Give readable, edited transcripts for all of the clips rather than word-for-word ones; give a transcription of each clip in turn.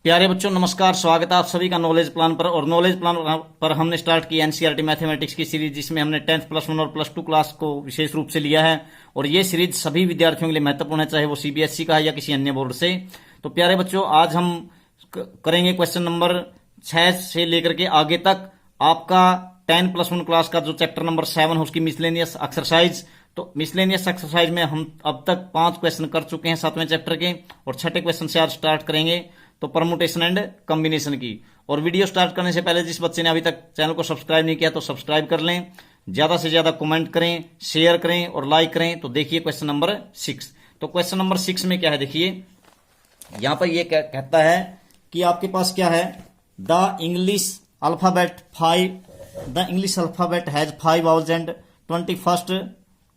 प्यारे बच्चों नमस्कार, स्वागत है आप सभी का नॉलेज प्लान पर। और नॉलेज प्लान पर हमने स्टार्ट की एनसीईआरटी मैथमेटिक्स की सीरीज, जिसमें हमने 10th +1 और +2 क्लास को विशेष रूप से लिया है। और ये सीरीज सभी विद्यार्थियों के लिए महत्वपूर्ण है, चाहे वो सीबीएसई का है या किसी अन्य बोर्ड से। तो प्यारे बच्चों, आज हम करेंगे क्वेश्चन नंबर 6 से लेकर के आगे तक आपका 10+1 क्लास का जो चैप्टर नंबर 7 है उसकी मिसलेनियस एक्सरसाइज। तो मिसलेनियस एक्सरसाइज में हम अब तक 5 क्वेश्चन कर चुके हैं 7वें चैप्टर के, और 6ठे क्वेश्चन से आज स्टार्ट करेंगे, तो परमुटेशन एंड कॉम्बिनेशन की। और वीडियो स्टार्ट करने से पहले जिस बच्चे ने अभी तक चैनल को सब्सक्राइब नहीं किया तो सब्सक्राइब कर लें, ज्यादा से ज्यादा कमेंट करें, शेयर करें और लाइक करें। तो देखिए क्वेश्चन नंबर 6। तो क्वेश्चन नंबर 6 में क्या है, देखिए यहां पर ये कहता है कि आपके पास क्या है, the English alphabet has 5 vowels and 21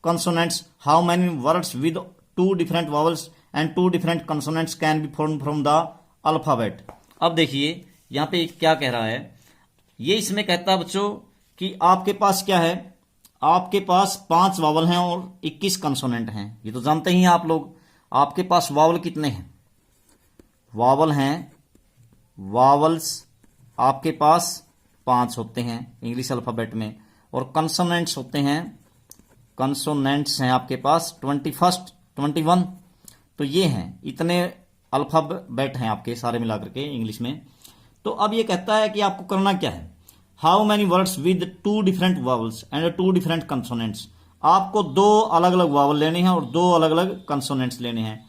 consonants. How many words with 2 different vowels and 2 different consonants can be formed from the alphabet? अब देखिए यहां पे क्या कह रहा है, ये इसमें कहता है बच्चों कि आपके पास क्या है, आपके पास 5 वावल हैं और 21 कंसोनेंट हैं। ये तो जानते ही हैं आप लोग। आपके पास वावल कितने हैं, वावल हैं, वावल्स आपके पास 5 होते हैं इंग्लिश अल्फाबेट में, और कंसोनेंट्स होते हैं, कंसोनेंट्स हैं आपके पास 21। तो ये हैं, इतने अल्फाबेट हैं आपके सारे मिलाकर के इंग्लिश में। तो अब ये कहता है कि आपको करना क्या है, how many words with 2 different vowels and 2 different consonants. आपको 2 अलग अलग वावल लेने हैं और 2 अलग अलग कंसोनेंट्स लेने हैं।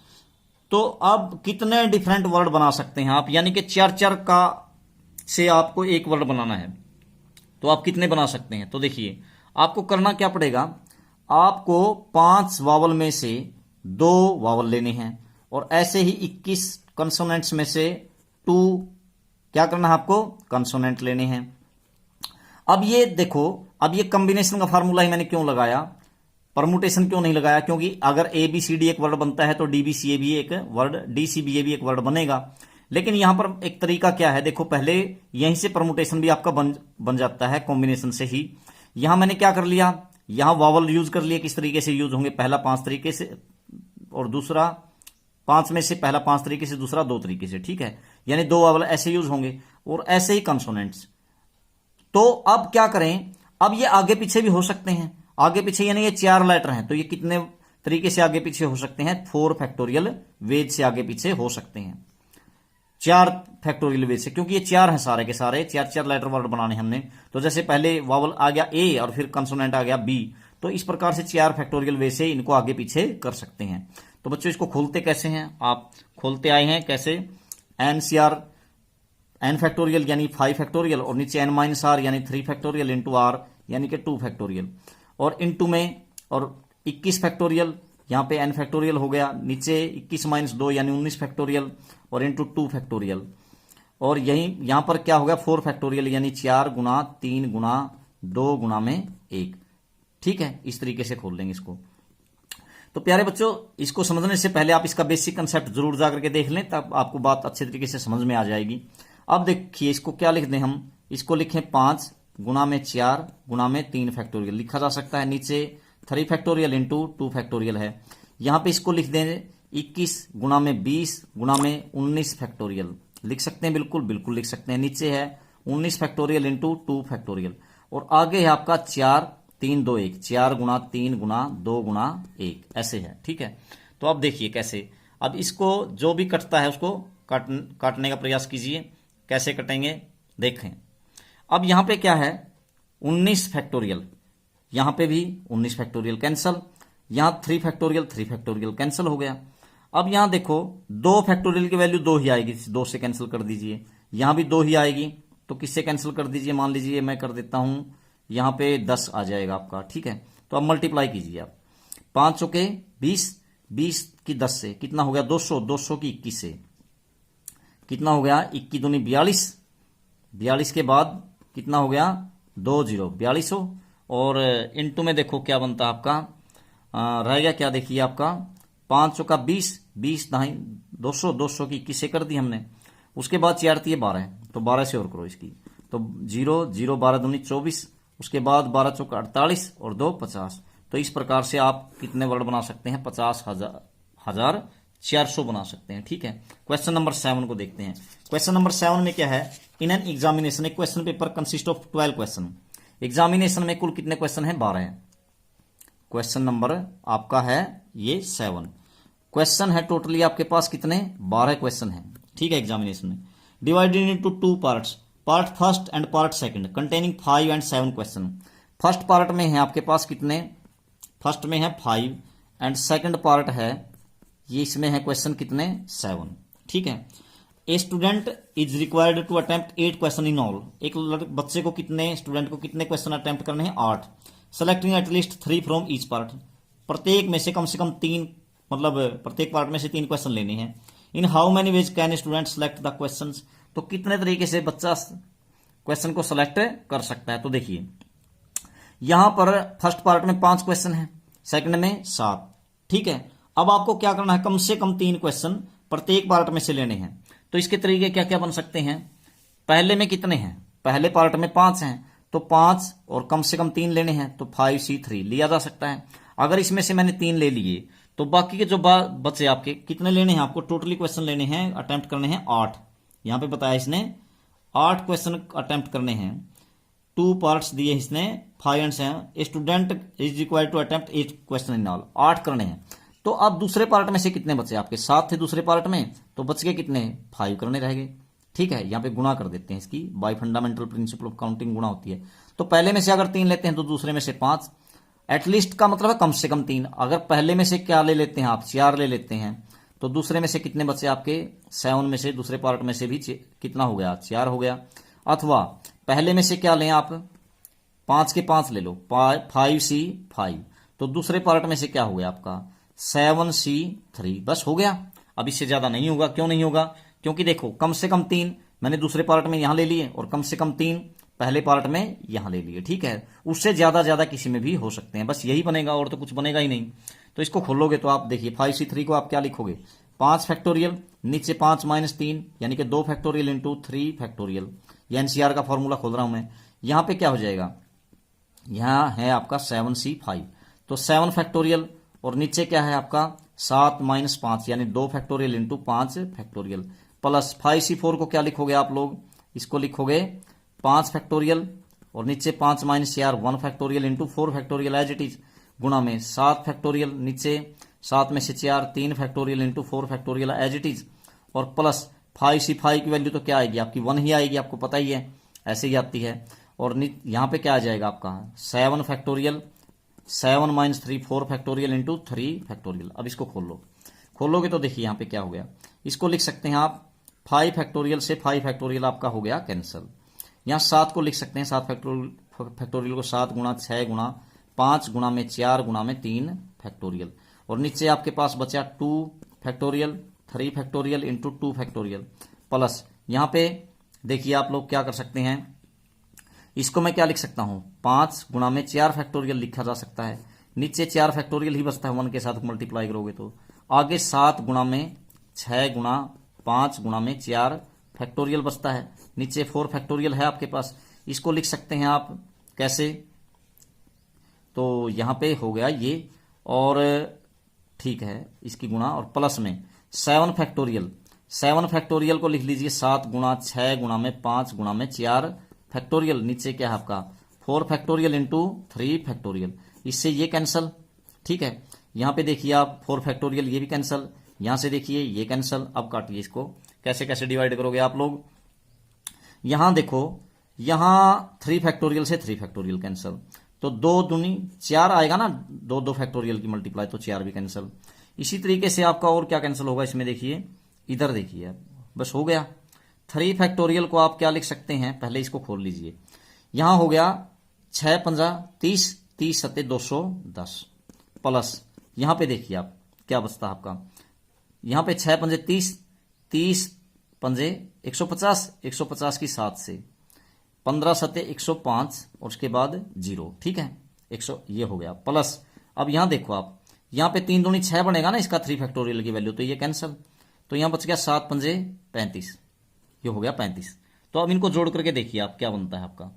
तो अब कितने डिफरेंट वर्ड बना सकते हैं आप, यानी कि 4 का से आपको एक वर्ड बनाना है, तो आप कितने बना सकते हैं। तो देखिए आपको करना क्या पड़ेगा, आपको 5 वावल में से 2 वावल लेने हैं, और ऐसे ही 21 कंसोनेंट्स में से 2 क्या करना है, आपको कंसोनेंट लेने हैं। अब ये देखो, अब ये कॉम्बिनेशन का फार्मूला ही मैंने क्यों लगाया, परमुटेशन क्यों नहीं लगाया, क्योंकि अगर ABCD एक वर्ड बनता है तो DBCA भी एक वर्ड, DCBA भी एक वर्ड बनेगा। लेकिन यहां पर एक तरीका क्या है, देखो पहले यहीं से परमुटेशन भी आपका बन जाता है कॉम्बिनेशन से ही। यहां मैंने क्या कर लिया, यहां वावल यूज कर लिए। किस तरीके से यूज होंगे, पहला 5 तरीके से और दूसरा 5 में से पहला 5 तरीके से, दूसरा 2 तरीके से, ठीक है। यानी 2 वावल ऐसे यूज होंगे, और ऐसे ही कंसोनेंट्स। तो अब क्या करें, अब ये आगे पीछे भी हो सकते हैं, आगे पीछे यानी ये 4 लेटर हैं, तो ये कितने तरीके से आगे पीछे हो सकते हैं, 4 फैक्टोरियल वेज से आगे पीछे हो सकते हैं, 4 फैक्टोरियल वेज से, क्योंकि ये 4 हैं सारे के सारे, 4 लेटर वर्ड बनाने हमने। तो जैसे पहले वावल आ गया A और फिर कंसोनेंट आ गया B, तो इस प्रकार से 4 फैक्टोरियल वेज से इनको आगे पीछे कर सकते हैं। तो बच्चों इसको खोलते कैसे हैं, आप खोलते आए हैं कैसे, NCR n फैक्टोरियल यानी 5 फैक्टोरियल, और नीचे n-r यानी 3 फैक्टोरियल इंटू r यानी कि 2 फैक्टोरियल, और इंटू में और 21 फैक्टोरियल, यहां पे n फैक्टोरियल हो गया, नीचे 21 - 2 यानी 19 फैक्टोरियल, और इंटू 2 फैक्टोरियल, और यहां पर क्या हो गया 4 फैक्टोरियल यानी 4 गुना 3 गुना 2 गुना में 1। ठीक है, इस तरीके से खोल देंगे इसको। तो प्यारे बच्चों, इसको समझने से पहले आप इसका बेसिक कंसेप्ट जरूर जाकर के देख लें, तब आपको बात अच्छे तरीके से समझ में आ जाएगी। अब देखिए इसको क्या लिख दें हम, इसको लिखें 5 गुना में 4 गुना में 3 फैक्टोरियल लिखा जा सकता है, नीचे 3 फैक्टोरियल इंटू 2 फैक्टोरियल है। यहां पे इसको लिख दें 21 गुना में 20 गुना में 19 फैक्टोरियल लिख सकते हैं, बिल्कुल लिख सकते हैं। नीचे है 19 फैक्टोरियल इंटू 2 फैक्टोरियल, और आगे है आपका 4 3 2 1, 4 गुना 3 गुना 2 गुना 1, ऐसे है। ठीक है, तो अब देखिए कैसे, अब इसको जो भी कटता है उसको काटने का प्रयास कीजिए, कैसे कटेंगे देखें। अब यहां पे क्या है 19 फैक्टोरियल, यहां पे भी 19 फैक्टोरियल कैंसल, यहां 3 फैक्टोरियल कैंसिल हो गया। अब यहां देखो 2 फैक्टोरियल की वैल्यू 2 ही आएगी, 2 से कैंसिल कर दीजिए, यहां भी 2 ही आएगी, तो किससे कैंसिल कर दीजिए, मान लीजिए मैं कर देता हूं, यहां पे 10 आ जाएगा आपका। ठीक है, तो अब मल्टीप्लाई कीजिए आप, 5 चौके 20, 20 की 10 से कितना हो गया 200, 200 की 21 से कितना हो गया 21 दूनी 42, 42 के बाद कितना हो गया 20 4200, और इनटू में देखो क्या बनता है आपका, रह गया क्या, देखिए आपका 5 चौका 20, 20 दाई 200, 200 की 21 से कर दी हमने। उसके बाद 4 थी 12, तो 12 से और करो इसकी, तो 0 0 12 दूनी 24, उसके बाद 12 चौका 48 और 2 50। तो इस प्रकार से आप कितने वर्ड बना सकते हैं, 50,000 400 बना सकते हैं। ठीक है, क्वेश्चन नंबर 7 को देखते हैं। क्वेश्चन नंबर 7 में क्या है, इन एन एग्जामिनेशन एक question paper consist of 12 question. Examination में कुल कितने क्वेश्चन है, 12 है। क्वेश्चन नंबर आपका है ये 7 क्वेश्चन है। टोटली आपके पास कितने, 12 क्वेश्चन है। ठीक है, एग्जामिनेशन में divided into 2 parts, part first and part second containing 5 and 7 question. First part में है आपके पास कितने, फर्स्ट में है 5 एंड सेकंड पार्ट है ये, इसमें है क्वेश्चन कितने, 7। ठीक है, a student is required to attempt 8 question in all. एक बच्चे को कितने, स्टूडेंट को कितने क्वेश्चन अटेम्प्ट करने हैं, 8। Selecting at least 3 from each part, प्रत्येक में से कम 3, मतलब प्रत्येक पार्ट में से 3 क्वेश्चन लेने हैं। In how many ways can student select the questions, तो कितने तरीके से बच्चा क्वेश्चन को सेलेक्ट कर सकता है। तो देखिए यहां पर फर्स्ट पार्ट में 5 क्वेश्चन है, सेकंड में 7। ठीक है, अब आपको क्या करना है, कम से कम 3 क्वेश्चन प्रत्येक पार्ट में से लेने हैं। तो इसके तरीके क्या क्या बन सकते हैं, पहले में कितने हैं, पहले पार्ट में 5 हैं, तो 5 और कम से कम 3 लेने हैं, तो 5C3 लिया जा सकता है। अगर इसमें से मैंने 3 ले लिए तो बाकी के जो बचे आपके कितने लेने हैं, आपको टोटली क्वेश्चन लेने हैं, अटेम्प्ट करने हैं 8। यहां पे बताया इसने 8 क्वेश्चन अटेम्प्ट करने हैं। 2 पार्ट्स दिए इसने 5 and 7। Student is required to attempt 8 question in all, 8 करने हैं। तो अब दूसरे पार्ट में से कितने बचे आपके, 7 थे दूसरे पार्ट में, तो बच के कितने, 5 करने रह गए। ठीक है, यहां पे गुणा कर देते हैं इसकी, bye fundamental principle of counting गुणा होती है। तो पहले में से अगर 3 लेते हैं तो दूसरे में से 5, एटलीस्ट का मतलब है कम से कम 3। अगर पहले में से क्या ले लेते हैं आप, 4 ले लेते हैं, तो दूसरे में से कितने बचे आपके, 7 में से दूसरे पार्ट में से भी कितना हो गया, 4 हो गया। अथवा पहले में से क्या लें आप, 5 के 5 ले लो, 5C5, तो दूसरे पार्ट में से क्या हो गया आपका, 7C3, बस हो गया। अब इससे ज्यादा नहीं होगा। क्यों नहीं होगा, क्योंकि देखो कम से कम 3 मैंने दूसरे पार्ट में यहां ले लिए और कम से कम 3 पहले पार्ट में यहां ले लिए। ठीक है, उससे ज्यादा किसी में भी हो सकते हैं, बस यही बनेगा और तो कुछ बनेगा ही नहीं। तो इसको खोलोगे तो आप देखिए 5C3 को आप क्या लिखोगे, 5 फैक्टोरियल, नीचे 5 - 3 यानी कि 2 फैक्टोरियल इंटू 3 फैक्टोरियल। ये एनसीआर का फॉर्मूला खोल रहा हूं मैं। यहां पे क्या हो जाएगा, यहां है आपका 7C5, तो 7 फैक्टोरियल और नीचे क्या है आपका 7 - 5 यानी 2 factorial into 5 factorial plus 5C4 को क्या लिखोगे आप लोग, इसको लिखोगे 5 फैक्टोरियल और नीचे 5 - 4 1 factorial into 4 factorial as it is, गुणा में 7 फैक्टोरियल, नीचे 7 में से 4 3 factorial into 4 factorial as it is, और प्लस 5C5 की वैल्यू तो क्या आएगी आपकी, 1 ही आएगी, आपको पता ही है, ऐसे ही आती है। और यहां पे क्या आ जाएगा आपका 7 फैक्टोरियल, 7 - 3 4 फैक्टोरियल इंटू 3 फैक्टोरियल। अब इसको खोलोगे तो देखिए यहां पे क्या हो गया, इसको लिख सकते हैं आप 5 फैक्टोरियल से 5 फैक्टोरियल आपका हो गया कैंसिल। यहां 7 को लिख सकते हैं, 7 फैक्टोरियल को 7 गुणा 6 गुणा 5 गुणा में 4 गुणा में 3 फैक्टोरियल, और नीचे आपके पास बचा 2 factorial 3 factorial into 2 factorial plus, यहां पे देखिए आप लोग क्या कर सकते हैं, इसको मैं क्या लिख सकता हूं 5 गुणा में 4 फैक्टोरियल लिखा जा सकता है, नीचे 4 फैक्टोरियल ही बचता है 1 के साथ मल्टीप्लाई करोगे तो, आगे 7 गुणा में 6 गुणा 5 गुणा में 4 फैक्टोरियल बचता है, नीचे 4 फैक्टोरियल है आपके पास। इसको लिख सकते हैं आप कैसे, तो यहां पे हो गया ये, और ठीक है इसकी गुणा, और प्लस में 7 फैक्टोरियल को लिख लीजिए 7 गुणा 6 गुणा में 5 गुणा में 4 फैक्टोरियल, नीचे क्या है आपका 4 फैक्टोरियल इंटू 3 फैक्टोरियल, इससे ये कैंसल। ठीक है, यहां पे देखिए आप 4 फैक्टोरियल ये भी कैंसल, यहां से देखिए ये कैंसल। अब काटिए इसको, कैसे कैसे डिवाइड करोगे आप लोग, यहां देखो यहां 3 फैक्टोरियल से 3 फैक्टोरियल कैंसल, तो 2 दूनी 4 आएगा ना, 2 फैक्टोरियल की मल्टीप्लाई तो 4 भी कैंसल। इसी तरीके से आपका और क्या कैंसिल होगा इसमें, देखिए इधर देखिए, बस हो गया। 3 फैक्टोरियल को आप क्या लिख सकते हैं, पहले इसको खोल लीजिए, यहां हो गया 6 × 5 = 30, 30 × 7 = 210 प्लस, यहां पे देखिए आप क्या बचता है आपका, यहां पे 6 × 5 = 30, 30 × 5 = 150, 150 की 7 से 15 × 7 = 105 और उसके बाद 0। ठीक है, 100 ये हो गया प्लस। अब यहां देखो आप, यहां पे 3 दूनी 6 बनेगा ना इसका 3 फैक्टोरियल की वैल्यू, तो ये कैंसिल, तो यहां बच गया 7 × 5 = 35, ये हो गया 35। तो अब इनको जोड़ करके देखिए आप क्या बनता है आपका,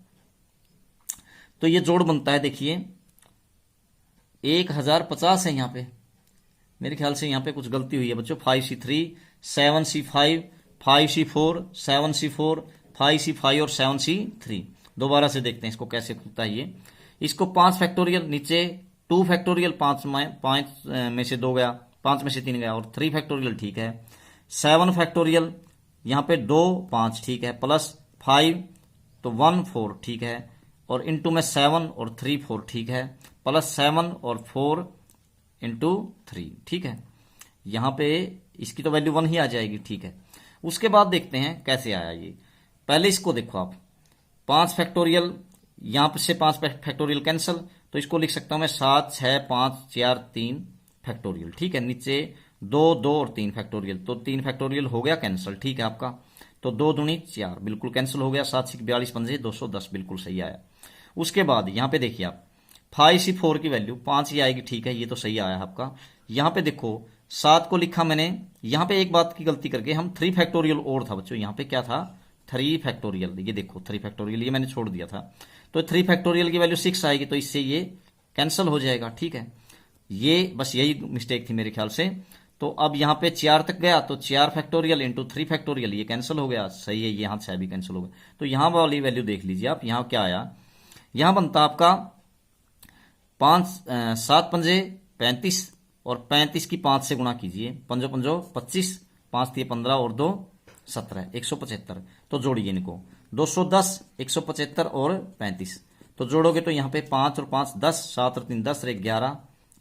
तो ये जोड़ बनता है देखिए 1050 है, यहां पे मेरे ख्याल से यहाँ पे कुछ गलती हुई है बच्चों। 5C3, 7C5, 5C4, 7C4, 5C5 और 7C3। दोबारा से देखते हैं इसको कैसे खुलता है ये। इसको 5 फैक्टोरियल, नीचे 2 फैक्टोरियल, 5 में से 2 गया, 5 में से 3 गया, और 3 फैक्टोरियल ठीक है। 7 फैक्टोरियल, यहाँ पे 2 5 ठीक है, प्लस 5 तो 1 4 ठीक है, और इंटू में 7 और 3 4 ठीक है, प्लस 7 और 4 इंटू 3 ठीक है। यहाँ पे इसकी तो वैल्यू 1 ही आ जाएगी ठीक है। उसके बाद देखते हैं कैसे आया ये। पहले इसको देखो आप, 5 फैक्टोरियल, यहाँ पे से 5 फैक्टोरियल कैंसिल, तो इसको लिख सकता हूं मैं 7 6 5 4 3 फैक्टोरियल ठीक है। नीचे 2 2 और 3 फैक्टोरियल, तो 3 फैक्टोरियल हो गया कैंसिल ठीक है आपका। तो 2 दूनी 4 बिल्कुल कैंसिल हो गया। 7 6 42 पंजे 210 बिल्कुल सही आया। उसके बाद यहाँ पे देखिए आप 5C4 की वैल्यू 5 ही आएगी ठीक है, ये तो सही आया आपका। यहाँ पे देखो 7 को लिखा मैंने, यहाँ पे एक बात की गलती करके हम 3 फैक्टोरियल और था बच्चों, यहाँ पे क्या था 3 फैक्टोरियल, ये देखो 3 फैक्टोरियल, ये मैंने छोड़ दिया था। तो 3 फैक्टोरियल की वैल्यू 6 आएगी, तो इससे ये कैंसिल हो जाएगा ठीक है। ये बस यही मिस्टेक थी मेरे ख्याल से। तो अब यहाँ पे 4 तक गया, तो 4 फैक्टोरियल इंटू 3 फैक्टोरियल, ये कैंसिल हो गया, सही है। ये यहाँ 6 भी कैंसिल हो गया। तो यहाँ वाली वैल्यू देख लीजिए आप, यहाँ क्या आया, यहाँ बनता आपका 7 पंजे 35, और 35 की 5 से गुणा कीजिए, 5 पंजो 25, 5 3 15 और 2 17, 175। तो जोड़िए इनको, 210, 175 और 35, तो जोड़ोगे तो यहाँ पे 5 और 5 10, 7 और 3 10, 1 11,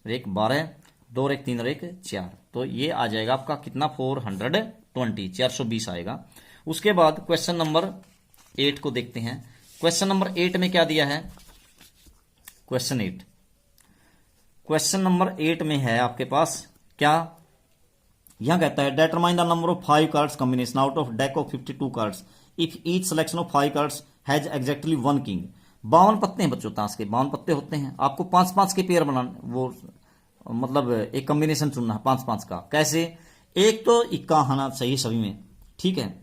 1 12, 2 और 1 3 और 1 4। तो ये आ जाएगा आपका कितना 420, 420 आएगा। उसके बाद क्वेश्चन नंबर 8 को देखते हैं। क्वेश्चन नंबर 8 में क्या दिया है, क्वेश्चन नंबर 8 में है आपके पास क्या, यहां कहता है determine the number of 5 cards combination out of deck of 52 cards if each selection of 5 cards has exactly 1 king. 52 पत्ते हैं बच्चों, ताश के 52 पत्ते होते हैं, आपको 5-5 के पेयर बनाना, वो मतलब एक कॉम्बिनेशन चुनना है 5-5 का। कैसे, एक तो इक्का आना चाहिए सभी में ठीक है।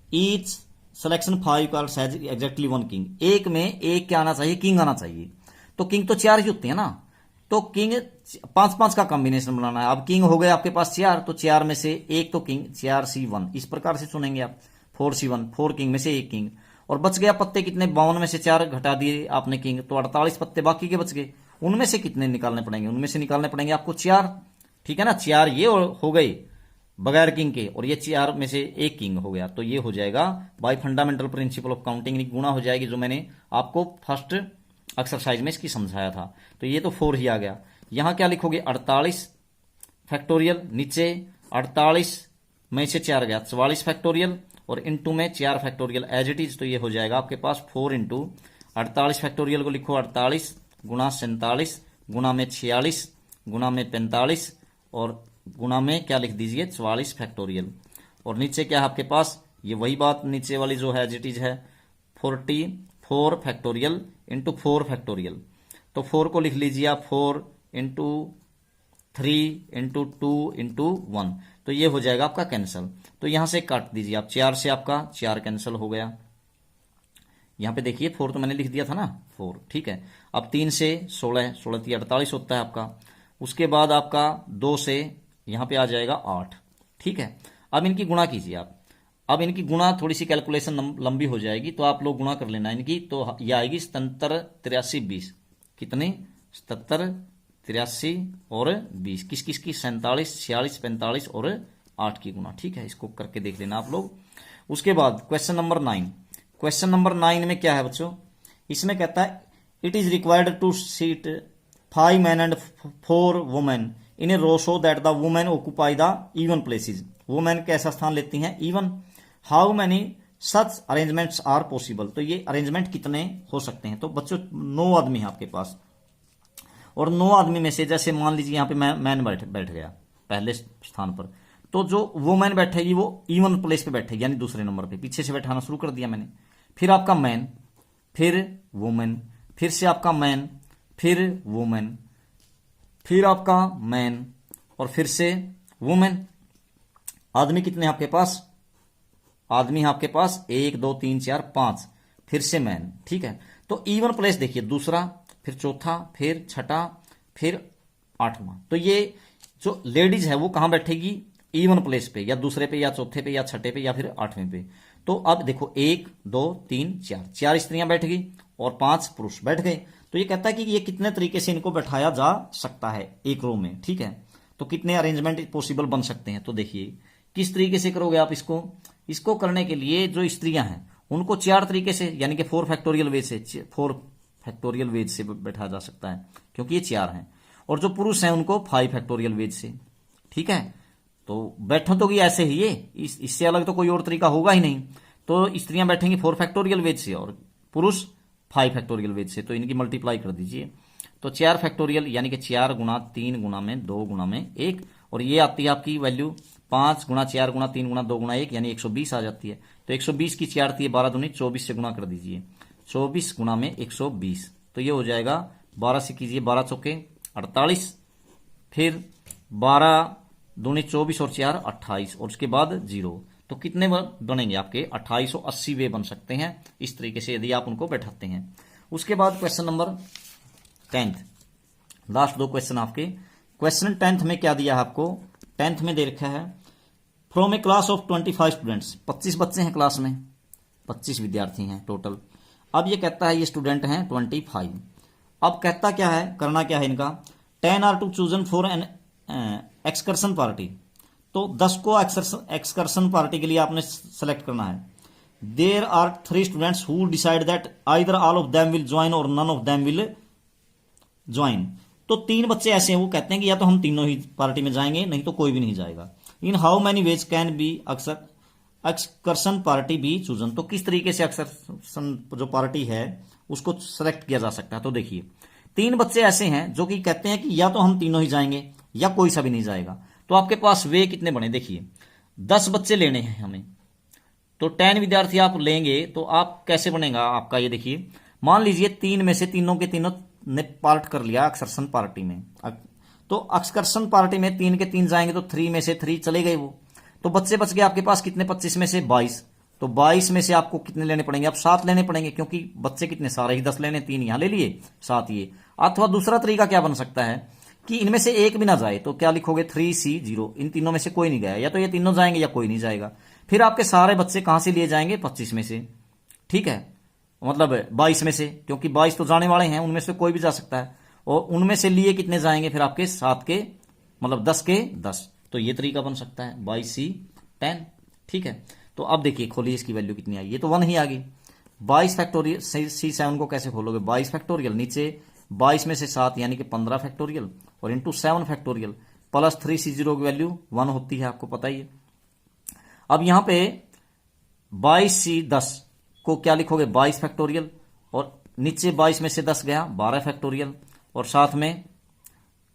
Each selection 5 cards has exactly 1 king, एक में एक क्या आना चाहिए, किंग आना चाहिए। तो किंग तो 4 ही होते हैं ना, तो किंग 5-5 का कॉम्बिनेशन बनाना है। अब किंग हो गए आपके पास 4, तो 4 में से एक तो किंग, 4C1 इस प्रकार से चुनेंगे आप, 4C1, 4 किंग में से एक किंग, और बच गया पत्ते कितने, 52 में से 4 घटा दिए आपने किंग, तो 48 पत्ते बाकी के बच गए। उनमें से कितने निकालने पड़ेंगे, उनमें से निकालने पड़ेंगे आपको 4 ठीक है ना। 4 ये हो गए बगैर किंग के, और ये 4 में से एक किंग हो गया, तो ये हो जाएगा bye fundamental principle of counting, गुणा हो जाएगी, जो मैंने आपको फर्स्ट एक्सरसाइज में इसकी समझाया था। तो ये तो 4 ही आ गया। यहां क्या लिखोगे, 48 फैक्टोरियल, नीचे 48 में से 4 गया 44 फैक्टोरियल, और इंटू में 4 फैक्टोरियल एज इट इज, तो ये हो जाएगा आपके पास 4 इंटू 48 फैक्टोरियल को लिखो 48 गुणा 47 गुणा में 46 गुणा में 45 और गुणा में क्या लिख दीजिए 44 फैक्टोरियल, और नीचे क्या है आपके पास, ये वही बात नीचे वाली जो है एज इट इज है 44 फैक्टोरियल इंटू 4 फैक्टोरियल। तो 4 को लिख लीजिए आप 4 इंटू 3 इंटू 2 इंटू 1, तो ये हो जाएगा आपका कैंसल। तो यहां से काट दीजिए आप, 4 से आपका 4 कैंसल हो गया। यहां पे देखिए 4 तो मैंने लिख दिया था ना 4 ठीक है। अब 3 से 16, 16 3 48 होता है आपका। उसके बाद आपका 2 से यहां पे आ जाएगा 8 ठीक है। अब इनकी गुणा कीजिए आप, अब इनकी गुणा थोड़ी सी कैलकुलेशन लंबी हो जाएगी, तो आप लोग गुणा कर लेना इनकी, तो ये आएगी 77 83 20, कितने 77 83 और 20, किस किस की 47 46 45 और 8 की गुणा ठीक है। इसको करके देख लेना आप लोग। उसके बाद क्वेश्चन नंबर 9, क्वेश्चन नंबर 9 में क्या है बच्चों, इसमें कहता है it is required to seat 5 men and 4 women in a row so that the women occupy the even places. Women कैसा स्थान लेती हैं, even. How many such arrangements are possible, तो ये अरेंजमेंट कितने हो सकते हैं। तो बच्चों 9 आदमी है आपके पास, और 9 आदमी में से जैसे मान लीजिए यहाँ पे मैन बैठ गया पहले स्थान पर, तो जो वुमेन बैठेगी वो इवन प्लेस पे बैठेगी, यानी दूसरे नंबर पे, पीछे से बैठाना शुरू कर दिया मैंने। फिर आपका मैन, फिर वुमेन, फिर से आपका मैन, फिर वुमेन, फिर आपका मैन, और फिर से वुमेन। आदमी कितने आपके पास, आदमी है आपके पास 1 2 3 4 5, फिर से मैन ठीक है। तो इवन प्लेस देखिए, दूसरा, फिर चौथा, फिर छठा, फिर 8वां। तो ये जो लेडीज है वो कहां बैठेगी, इवन प्लेस पे, या दूसरे पे, या चौथे पे, या छठे पे, या फिर आठवें पे। तो अब देखो 1 2 3 4, 4 स्त्रियां बैठ गई और 5 पुरुष बैठ गए। तो ये कहता है कि ये कितने तरीके से इनको बैठाया जा सकता है एक रो में, ठीक है। तो कितने अरेंजमेंट पॉसिबल बन सकते हैं, तो देखिए किस तरीके से करोगे आप इसको करने के लिए जो स्त्रियां हैं उनको 4 तरीके से, यानी कि 4 फैक्टोरियल वेज से बैठाया जा सकता है, क्योंकि ये 4 हैं। और जो पुरुष हैं उनको 5 फैक्टोरियल वेज से, ठीक है। तो बैठो तो ऐसे ही, ये इससे अलग तो कोई और तरीका होगा ही नहीं। तो स्त्रियां बैठेंगी 4 फैक्टोरियल वेज से और पुरुष 5 फैक्टोरियल वेज से, तो इनकी मल्टीप्लाई कर दीजिए। तो 4 फैक्टोरियल यानी कि 4 गुना 3 गुना में 2 गुना में 1, और ये आती है आपकी वैल्यू 5 गुना 4 गुना 3 गुना 2 गुना 1, यानी 120 आ जाती है। तो 120 की 4 आती है 12 दूनी 24 से गुना कर दीजिए, 24 गुना में 120, तो ये हो जाएगा 12 से कीजिए 12 चौके 48, फिर 12 दूनी 24 और 4 28, और उसके बाद 0। तो कितने बनेंगे आपके 2880 वे बन सकते हैं इस तरीके से यदि आप उनको बैठाते हैं। उसके बाद question number 10th, last 2 question आपके। क्वेश्चन 10th में क्या दिया है आपको, 10th में दे रखा है from A class of 25 students, 25 बच्चे हैं क्लास में, 25 विद्यार्थी हैं टोटल। अब ये कहता है ये स्टूडेंट हैं 25। अब कहता क्या है, करना क्या है इनका, 10 are to chosen for an excursion party. तो 10 को एक्सकर्शन पार्टी के लिए आपने सेलेक्ट करना है। There are 3 students who decide that either all of them will join or none of them will join. तो 3 बच्चे ऐसे हैं वो कहते हैं कि या तो हम तीनों ही पार्टी में जाएंगे, नहीं तो कोई भी नहीं जाएगा। In how many ways can be excursion party be chosen. तो किस तरीके से एक्सकर्शन जो पार्टी है उसको सेलेक्ट किया जा सकता है। तो देखिए 3 बच्चे ऐसे हैं जो कि कहते हैं कि या तो हम तीनों ही जाएंगे या कोई सा भी नहीं जाएगा। तो आपके पास वे कितने बने, देखिए 10 बच्चे लेने हैं हमें, तो 10 विद्यार्थी आप लेंगे तो आप कैसे बनेगा आपका, ये देखिए मान लीजिए 3 में से तीनों के तीनों ने पार्ट कर लिया एक्सकर्शन पार्टी में। तो एक्सकर्शन पार्टी में 3 के 3 जाएंगे तो 3 में से 3 चले गए वो, तो बच्चे बच गए आपके पास कितने, 25 में से 22। तो 22 में से आपको कितने लेने पड़ेंगे, आप 7 लेने पड़ेंगे, क्योंकि बच्चे कितने सारे ही 10 लेने, 3 यहां ले लिए 7 ये। अथवा दूसरा तरीका क्या बन सकता है कि इनमें से एक भी ना जाए, तो क्या लिखोगे 3C0, इन तीनों में से कोई नहीं गया, या तो ये तीनों जाएंगे या कोई नहीं जाएगा। फिर आपके सारे बच्चे कहां से लिए जाएंगे, 25 में से, ठीक है, मतलब 22 में से, क्योंकि 22 तो जाने वाले हैं, उनमें से कोई भी जा सकता है। और उनमें से लिए कितने जाएंगे फिर आपके 7 के, मतलब 10 के 10। तो ये तरीका बन सकता है 22C10, ठीक है। तो अब देखिए खोलिए इसकी वैल्यू कितनी आई, ये तो 1 ही आ गई। 22 फैक्टोरियल C7 को कैसे खोलोगे, 22 फैक्टोरियल नीचे 22 में से 7 यानी कि 15 फैक्टोरियल और इंटू 7 फैक्टोरियल प्लस 3C0 की वैल्यू 1 होती है, आपको पता ही है। अब यहां पे 22C10 को क्या लिखोगे 22 फैक्टोरियल, और नीचे 22 में से 10 गया 12 फैक्टोरियल, और साथ में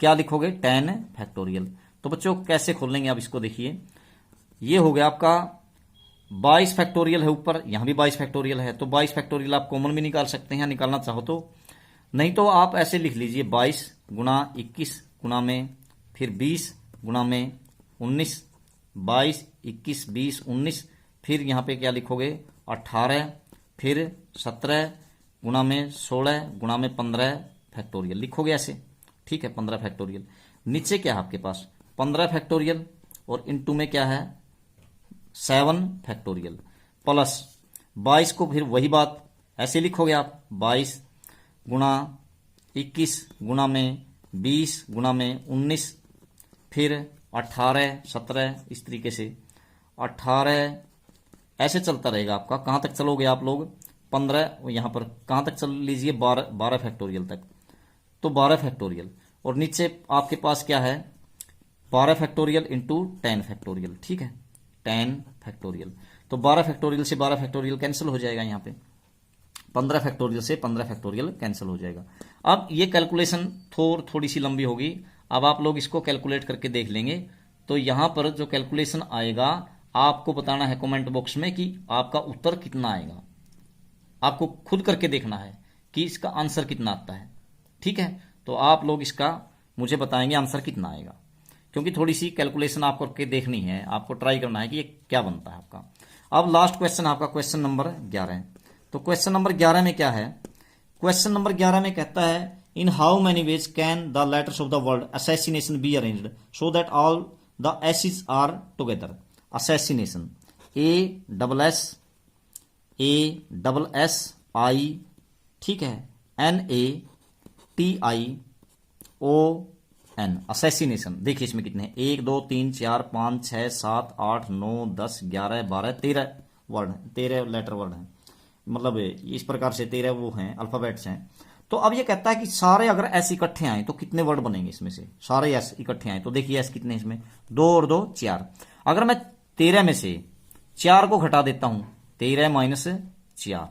क्या लिखोगे 10 फैक्टोरियल। तो बच्चों कैसे खोलेंगे आप इसको, देखिए ये हो गया आपका 22 फैक्टोरियल है ऊपर, यहां भी 22 फैक्टोरियल है, तो 22 फैक्टोरियल आप कॉमन भी निकाल सकते हैं निकालना चाहो तो, नहीं तो आप ऐसे लिख लीजिए 22 गुना 21 गुना में फिर 20 गुना में 19, 22 21 20 19, फिर यहां पे क्या लिखोगे 18, फिर 17 गुना में 16 गुना में 15 फैक्टोरियल लिखोगे ऐसे, ठीक है 15 फैक्टोरियल। नीचे क्या है आपके पास 15 फैक्टोरियल और इनटू में क्या है 7 फैक्टोरियल प्लस 22 को फिर वही बात ऐसे लिखोगे आप 22 गुना 21 गुना में 20 गुना में 19, फिर 18 17 इस तरीके से 18 ऐसे चलता रहेगा आपका। कहां तक चलोगे आप लोग 15, यहां पर कहां तक चल लीजिए 12 फैक्टोरियल तक, तो 12 फैक्टोरियल और नीचे आपके पास क्या है 12 फैक्टोरियल इंटू 10 फैक्टोरियल, ठीक है 10 फैक्टोरियल। तो 12 फैक्टोरियल से 12 फैक्टोरियल कैंसिल हो जाएगा, यहाँ पे 15 फैक्टोरियल से 15 फैक्टोरियल कैंसिल हो जाएगा। अब ये कैलकुलेशन थोड़ी सी लंबी होगी, अब आप लोग इसको कैलकुलेट करके देख लेंगे। तो यहां पर जो कैलकुलेशन आएगा आपको बताना है कमेंट बॉक्स में कि आपका उत्तर कितना आएगा, आपको खुद करके देखना है कि इसका आंसर कितना आता है, ठीक है। तो आप लोग इसका मुझे बताएंगे आंसर कितना आएगा, क्योंकि थोड़ी सी कैलकुलेशन आपको करके देखनी है, आपको ट्राई करना है कि ये क्या बनता है आपका। अब लास्ट क्वेश्चन आपका क्वेश्चन नंबर 11 है। तो क्वेश्चन नंबर 11 में क्या है, क्वेश्चन नंबर 11 में कहता है In how many ways can the letters of the word assassination be arranged so that all the S's are together? Assassination. A double S A double S I, ठीक है, NATION, assassination. देखिए इसमें कितने हैं, 1 2 3 4 5 6 7 8 9 10 11 12 13 word, 13 letter word हैं, मतलब इस प्रकार से 13 वो हैं, अल्फाबेट्स हैं। तो अब ये कहता है कि सारे अगर एस इकट्ठे आए तो कितने वर्ड बनेंगे इसमें से, सारे एस इकट्ठे आए तो देखिए एस कितने इसमें, 2 और 2 4। अगर मैं 13 में से 4 को घटा देता हूं, 13 माइनस 4,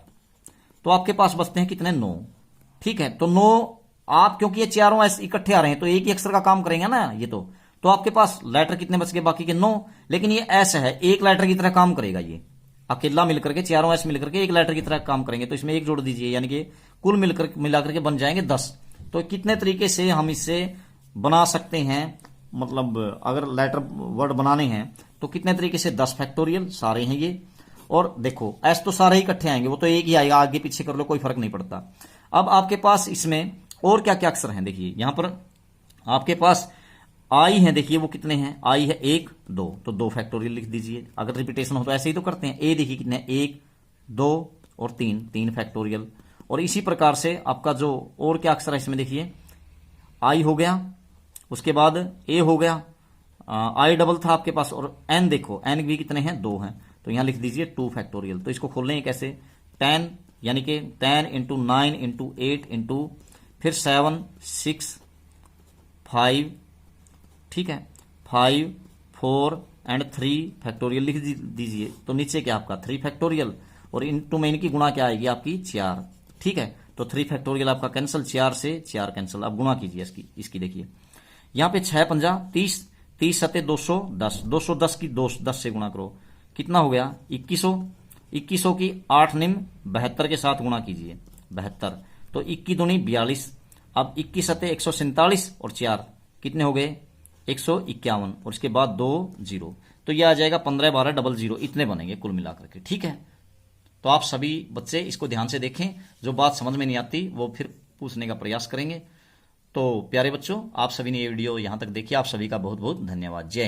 तो आपके पास बचते हैं कितने, 9। ठीक है, तो 9 आप, क्योंकि ये चारों एस इकट्ठे आ रहे हैं तो एक ही अक्षर का काम करेंगे ना ये, तो आपके पास लेटर कितने बच गए, बाकी के 9। लेकिन ये एस है, एक लेटर की तरह काम करेगा, ये अकेला मिलकर के, चारों एस मिलकर के एक लेटर की तरह काम करेंगे, तो इसमें एक जोड़ दीजिए, यानी कि कुल मिलाकर के बन जाएंगे 10। तो कितने तरीके से हम इससे बना सकते हैं, मतलब अगर लेटर वर्ड बनाने हैं तो कितने तरीके से, 10 फैक्टोरियल सारे हैं ये, और देखो एस तो सारे ही इकट्ठे आएंगे, वो तो एक ही आएगा, आगे पीछे कर लो कोई फर्क नहीं पड़ता। अब आपके पास इसमें और क्या क्या अक्षर हैं, देखिए यहां पर आपके पास आई है, देखिए वो कितने हैं, आई है 1 2, तो 2 फैक्टोरियल लिख दीजिए। अगर रिपीटेशन हो तो ऐसे ही तो करते हैं। ए देखिए कितने हैं, 1 2 और 3 फैक्टोरियल। और इसी प्रकार से आपका जो और क्या अक्षर है इसमें, देखिए आई हो गया, उसके बाद ए हो गया, आई डबल था आपके पास, और एन देखो, एन भी कितने हैं, 2 हैं, तो यहां लिख दीजिए 2 फैक्टोरियल। तो इसको खोलेंगे कैसे, 10 यानी कि 10 इंटू 9 इंटू 8 इंटू फिर 7 6 5, ठीक है, 5 4 एंड 3 फैक्टोरियल लिख दीजिए। तो नीचे क्या आपका 3 फैक्टोरियल, और इंटू में इनकी गुणा क्या आएगी आपकी 4, ठीक है, तो 3 फैक्टोरियल आपका कैंसिल, 4 से 4 कैंसिल। अब गुणा कीजिए इसकी देखिए यहां पे 6 पंजा 30, 30 सत्ते 210, 210 की 10 से गुणा करो, कितना हो गया 2100, 2100 की 8 निम 72 के साथ गुणा कीजिए, 72, तो 21 दूनी 42। अब 21 सत्ते 147 और 4 कितने हो गए 151, और इसके बाद 2 0, तो ये आ जाएगा 15 12 00, इतने बनेंगे कुल मिलाकर के। ठीक है, तो आप सभी बच्चे इसको ध्यान से देखें, जो बात समझ में नहीं आती वो फिर पूछने का प्रयास करेंगे। तो प्यारे बच्चों, आप सभी ने ये वीडियो यहां तक देखी, आप सभी का बहुत बहुत धन्यवाद। जय हिंद।